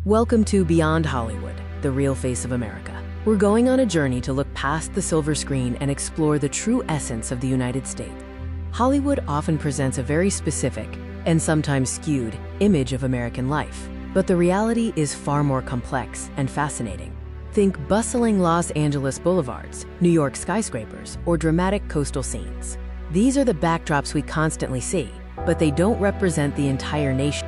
Welcome to Beyond Hollywood, the real face of America. We're going on a journey to look past the silver screen and explore the true essence of the United States. Hollywood often presents a very specific, and sometimes skewed, image of American life. But the reality is far more complex and fascinating. Think bustling Los Angeles boulevards, New York skyscrapers, or dramatic coastal scenes. These are the backdrops we constantly see, but they don't represent the entire nation.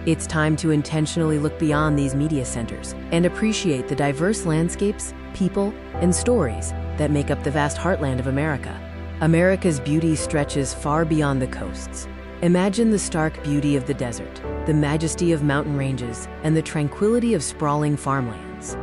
It's time to intentionally look beyond these media centers and appreciate the diverse landscapes, people, and stories that make up the vast heartland of America. America's beauty stretches far beyond the coasts. Imagine the stark beauty of the desert, the majesty of mountain ranges, and the tranquility of sprawling farmlands.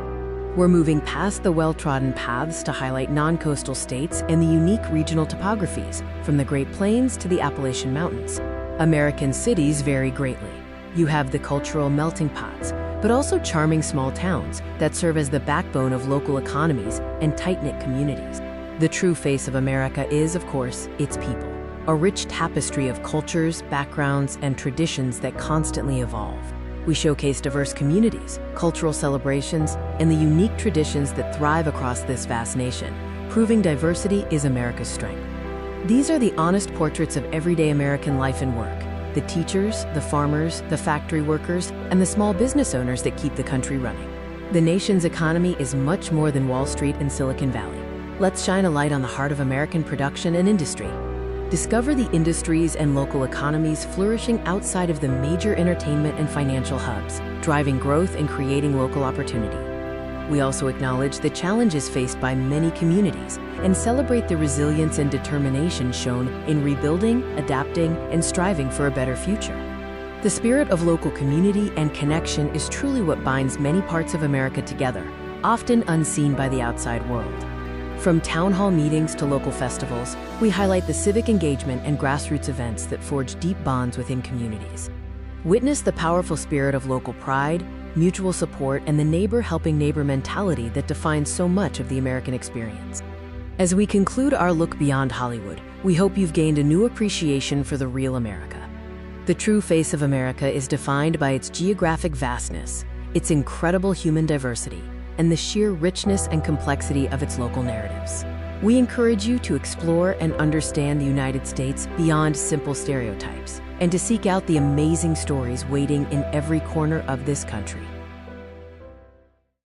We're moving past the well-trodden paths to highlight non-coastal states and the unique regional topographies, from the Great Plains to the Appalachian Mountains. American cities vary greatly. You have the cultural melting pots, but also charming small towns that serve as the backbone of local economies and tight-knit communities. The true face of America is, of course, its people. A rich tapestry of cultures, backgrounds, and traditions that constantly evolve. We showcase diverse communities, cultural celebrations, and the unique traditions that thrive across this vast nation, proving diversity is America's strength. These are the honest portraits of everyday American life and work. The teachers, the farmers, the factory workers, and the small business owners that keep the country running. The nation's economy is much more than Wall Street and Silicon Valley. Let's shine a light on the heart of American production and industry. Discover the industries and local economies flourishing outside of the major entertainment and financial hubs, driving growth and creating local opportunity. We also acknowledge the challenges faced by many communities and celebrate the resilience and determination shown in rebuilding, adapting, and striving for a better future. The spirit of local community and connection is truly what binds many parts of America together, often unseen by the outside world. From town hall meetings to local festivals, we highlight the civic engagement and grassroots events that forge deep bonds within communities. Witness the powerful spirit of local pride, mutual support, and the neighbor-helping-neighbor mentality that defines so much of the American experience. As we conclude our look beyond Hollywood, we hope you've gained a new appreciation for the real America. The true face of America is defined by its geographic vastness, its incredible human diversity, and the sheer richness and complexity of its local narratives. We encourage you to explore and understand the United States beyond simple stereotypes, and to seek out the amazing stories waiting in every corner of this country.